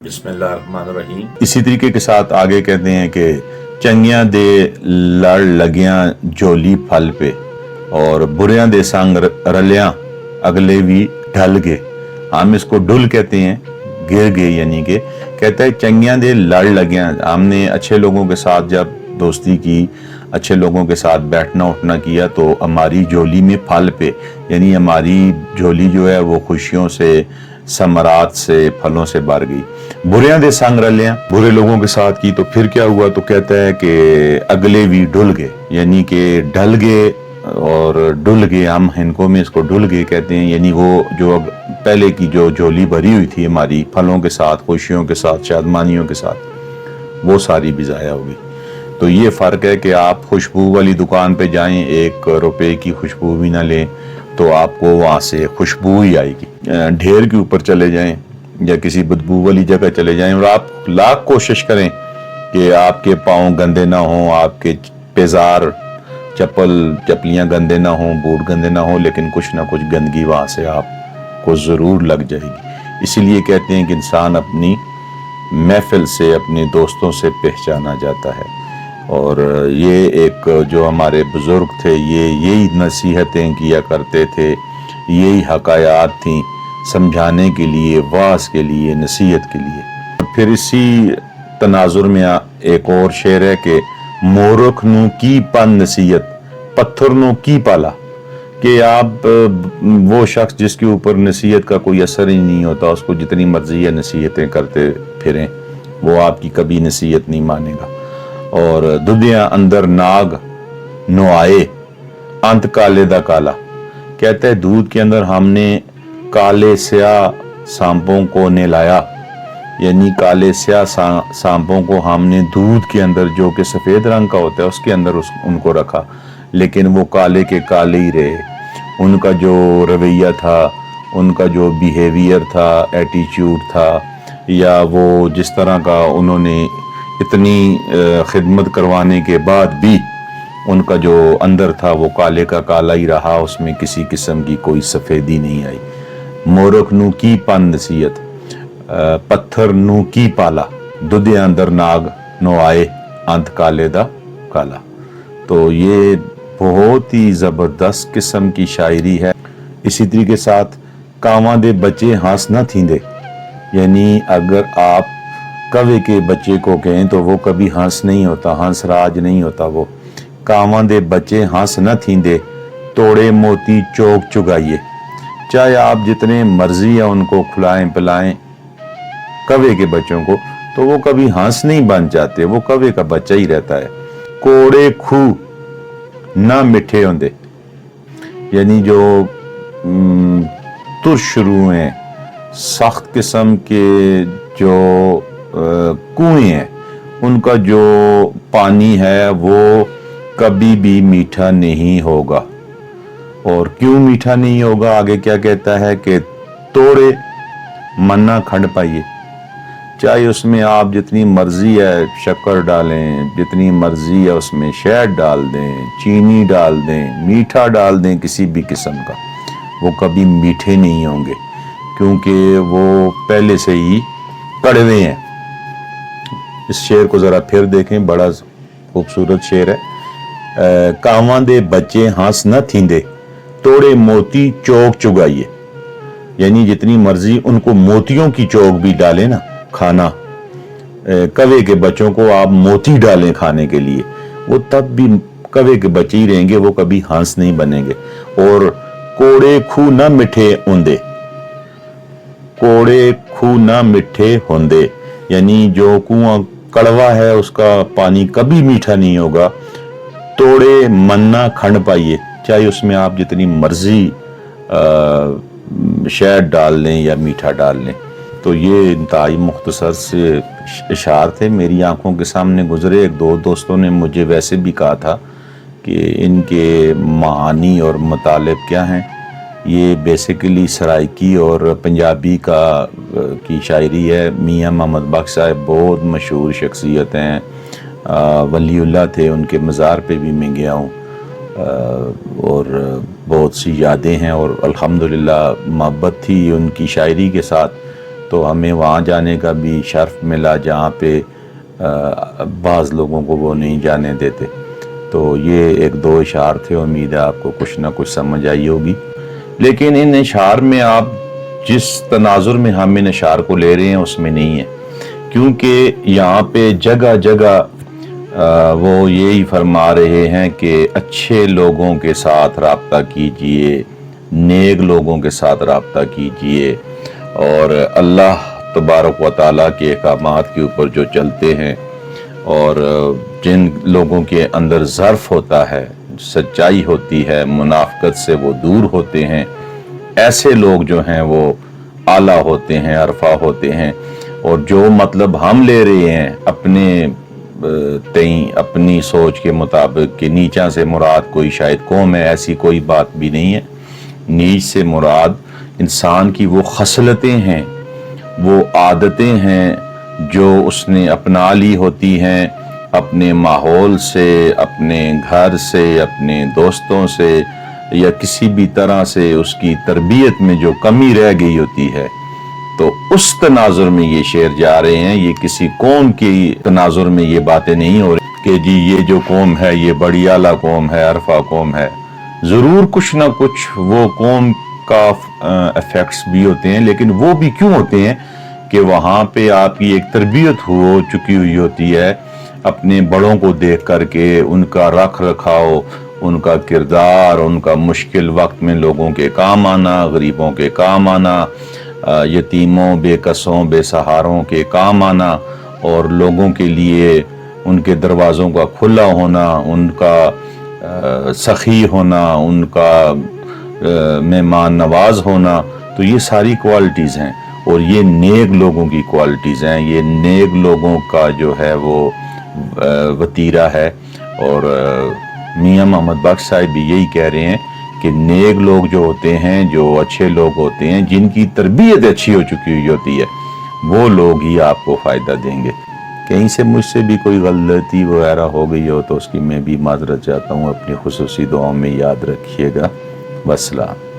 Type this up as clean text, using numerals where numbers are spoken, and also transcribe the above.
بسم اللہ الرحمن الرحیم۔ اسی طریقے کے ساتھ آگے کہتے ہیں کہ چنگیاں دے لڑ لگیاں جولی پھل پہ اور بریاں دے سنگ رلیاں اگلے بھی ڈھل گئے۔ ہم اس کو ڈھل کہتے ہیں، گر گئے، یعنی کہ کہتا ہے چنگیاں دے لڑ لگیاں۔ ہم نے اچھے لوگوں کے ساتھ جب دوستی کی، اچھے لوگوں کے ساتھ بیٹھنا اٹھنا کیا تو ہماری جھولی میں پھل پہ، یعنی ہماری جھولی جو ہے وہ خوشیوں سے، ثمرات سے، پھلوں سے بھر گئی۔ بریاں دے سنگ رلیاں، برے لوگوں کے ساتھ کی تو پھر کیا ہوا؟ تو کہتا ہے کہ اگلے بھی ڈھل گئے، یعنی کہ ڈھل گئے اور ڈھل گئے۔ ہم ہندکوں میں اس کو ڈھل گئے کہتے ہیں، یعنی وہ جو پہلے کی جو جھولی بھری ہوئی تھی ہماری پھلوں کے ساتھ، خوشیوں کے ساتھ، شادمانیوں کے ساتھ، وہ ساری بھی ضائع ہو گئی۔ تو یہ فرق ہے کہ آپ خوشبو والی دکان پہ جائیں، 1 روپے کی خوشبو بھی نہ لیں تو آپ کو وہاں سے خوشبو ہی آئے گی۔ ڈھیر کے اوپر چلے جائیں یا کسی بدبو والی جگہ چلے جائیں اور آپ لاکھ کوشش کریں کہ آپ کے پاؤں گندے نہ ہوں، آپ کے پیزار چپلیاں گندے نہ ہوں، بوٹ گندے نہ ہوں، لیکن کچھ نہ کچھ گندگی وہاں سے آپ کو ضرور لگ جائے گی۔ اسی لیے کہتے ہیں کہ انسان اپنی محفل سے، اپنے دوستوں سے پہچانا جاتا ہے۔ اور یہ ایک جو ہمارے بزرگ تھے یہی نصیحتیں کیا کرتے تھے، یہی حکایات تھیں سمجھانے کے لیے، واعظ کے لیے، نصیحت کے لیے۔ پھر اسی تناظر میں ایک اور شعر ہے کہ مورخ نو کی پن نصیحت پتھر نو کی پالا، کہ آپ وہ شخص جس کے اوپر نصیحت کا کوئی اثر ہی نہیں ہوتا، اس کو جتنی مرضی ہے نصیحتیں کرتے پھریں، وہ آپ کی کبھی نصیحت نہیں مانے گا۔ اور ددیاں اندر ناگ نو آئے انت کالے دا کالا، کہتا ہے دودھ کے اندر ہم نے کالے سیاہ سانپوں کو نہلایا، یعنی کالے سیاہ سانپوں کو ہم نے دودھ کے اندر جو کہ سفید رنگ کا ہوتا ہے اس کے اندر ان کو رکھا، لیکن وہ کالے کے کالے ہی رہے۔ ان کا جو رویہ تھا، ان کا جو بیہیویئر تھا، ایٹیچیوڈ تھا، یا وہ جس طرح کا انہوں نے اتنی خدمت کروانے کے بعد بھی ان کا جو اندر تھا وہ کالے کا کالا ہی رہا، اس میں کسی قسم کی کوئی سفیدی نہیں آئی۔ مورخ نو کی پن نصیحت پتھر نو کی پالا، ددیاں اندر ناگ نو آئے انت کالے دا کالا۔ تو یہ بہت ہی زبردست قسم کی شاعری ہے۔ اسی طریقے ساتھ کاواں دے بچے ہنس نہ تھیندے، یعنی اگر آپ کوے کے بچے کو کہیں تو وہ کبھی ہنس نہیں ہوتا، ہنس راج نہیں ہوتا۔ وہ کاواں دے بچے ہنس نہ تھیندے توڑے موتی چوک چگائیے، چاہے آپ جتنے مرضی یا ان کو کھلائیں پلائیں کوے کے بچوں کو تو وہ کبھی ہنس نہیں بن جاتے، وہ کوے کا بچہ ہی رہتا ہے۔ کوڑے کھو نہ مٹھے ہوندے، یعنی جو ترش روح ہیں، سخت قسم کے جو کنویں ہیں، ان کا جو پانی ہے وہ کبھی بھی میٹھا نہیں ہوگا۔ اور کیوں میٹھا نہیں ہوگا؟ آگے کیا کہتا ہے کہ توڑے منا کھنڈ پائیے، چاہے اس میں آپ جتنی مرضی ہے شکر ڈالیں، جتنی مرضی ہے اس میں شہد ڈال دیں، چینی ڈال دیں، میٹھا ڈال دیں کسی بھی قسم کا، وہ کبھی میٹھے نہیں ہوں گے، کیونکہ وہ پہلے سے ہی کڑوے ہیں۔ اس شعر کو ذرا پھر دیکھیں، بڑا خوبصورت شعر ہے۔ کاواں دے بچے ہنس نہ تھیندے توڑے موتی چوک چگائیے، یعنی جتنی مرضی ان کو موتیوں کی چوک بھی ڈالیں نا کھانا، کوے کے بچوں کو آپ موتی ڈالیں کھانے کے لیے، وہ تب بھی کوے کے بچے ہی رہیں گے، وہ کبھی ہنس نہیں بنیں گے۔ اور کوڑے کھو نہ مٹھے ہوندے، کوڑے کھو نہ مٹھے ہوندے، یعنی جو کنواں کڑوا ہے اس کا پانی کبھی میٹھا نہیں ہوگا۔ توڑے منا کھنڈ پائیے، چاہے اس میں آپ جتنی مرضی شہد ڈال لیں یا میٹھا ڈال لیں۔ تو یہ انتہائی مختصر سے اشعار تھے، میری آنکھوں کے سامنے گزرے۔ ایک دو دوستوں نے مجھے ویسے بھی کہا تھا کہ ان کے معانی اور مطالب کیا ہیں۔ یہ بیسیکلی سرائکی اور پنجابی کی شاعری ہے۔ میاں محمد بخش صاحب بہت مشہور شخصیت ہیں، ولی اللہ تھے، ان کے مزار پہ بھی میں گیا ہوں، اور بہت سی یادیں ہیں، اور الحمدللہ محبت تھی ان کی شاعری کے ساتھ۔ تو ہمیں وہاں جانے کا بھی شرف ملا جہاں پہ بعض لوگوں کو وہ نہیں جانے دیتے۔ تو یہ ایک دو اشعار تھے، امید ہے آپ کو کچھ نہ کچھ سمجھ آئی ہوگی۔ لیکن ان اشعار میں آپ جس تناظر میں ہم ان اشعار کو لے رہے ہیں اس میں نہیں ہے، کیونکہ یہاں پہ جگہ جگہ وہ یہی فرما رہے ہیں کہ اچھے لوگوں کے ساتھ رابطہ کیجئے، نیک لوگوں کے ساتھ رابطہ کیجئے، اور اللہ تبارک و تعالیٰ کے احکامات کے اوپر جو چلتے ہیں، اور جن لوگوں کے اندر ظرف ہوتا ہے، سچائی ہوتی ہے، منافقت سے وہ دور ہوتے ہیں، ایسے لوگ جو ہیں وہ اعلیٰ ہوتے ہیں، عرفہ ہوتے ہیں۔ اور جو مطلب ہم لے رہے ہیں اپنے تئیں اپنی سوچ کے مطابق کہ نیچا سے مراد کوئی شاید قوم ہے، ایسی کوئی بات بھی نہیں ہے۔ نیچ سے مراد انسان کی وہ خصلتیں ہیں، وہ عادتیں ہیں جو اس نے اپنا لی ہوتی ہیں اپنے ماحول سے، اپنے گھر سے، اپنے دوستوں سے، یا کسی بھی طرح سے اس کی تربیت میں جو کمی رہ گئی ہوتی ہے۔ تو اس تناظر میں یہ شعر جا رہے ہیں، یہ کسی قوم کی تناظر میں یہ باتیں نہیں ہو رہی کہ جی یہ جو قوم ہے یہ بڑی اعلیٰ قوم ہے، عرفہ قوم ہے۔ ضرور کچھ نہ کچھ وہ قوم کا ایفیکٹس بھی ہوتے ہیں، لیکن وہ بھی کیوں ہوتے ہیں کہ وہاں پہ آپ کی ایک تربیت ہو چکی ہوئی ہوتی ہے اپنے بڑوں کو دیکھ کر کے، ان کا رکھ رکھاؤ، ان کا کردار، ان کا مشکل وقت میں لوگوں کے کام آنا، غریبوں کے کام آنا، یتیموں، بے کسوں، بے سہاروں کے کام آنا، اور لوگوں کے لیے ان کے دروازوں کا کھلا ہونا، ان کا سخی ہونا، ان کا مہمان نواز ہونا۔ تو یہ ساری کوالٹیز ہیں، اور یہ نیک لوگوں کی کوالٹیز ہیں، یہ نیک لوگوں کا جو ہے وہ وتیرہ ہے۔ اور میاں محمد بخش صاحب بھی یہی کہہ رہے ہیں کہ نیک لوگ جو ہوتے ہیں، جو اچھے لوگ ہوتے ہیں، جن کی تربیت اچھی ہو چکی ہوئی ہوتی ہے، وہ لوگ ہی آپ کو فائدہ دیں گے۔ کہیں سے مجھ سے بھی کوئی غلطی وغیرہ ہو گئی ہو تو اس کی میں بھی معذرت چاہتا ہوں، اپنی خصوصی دعاؤں میں یاد رکھیے گا۔ والسلام۔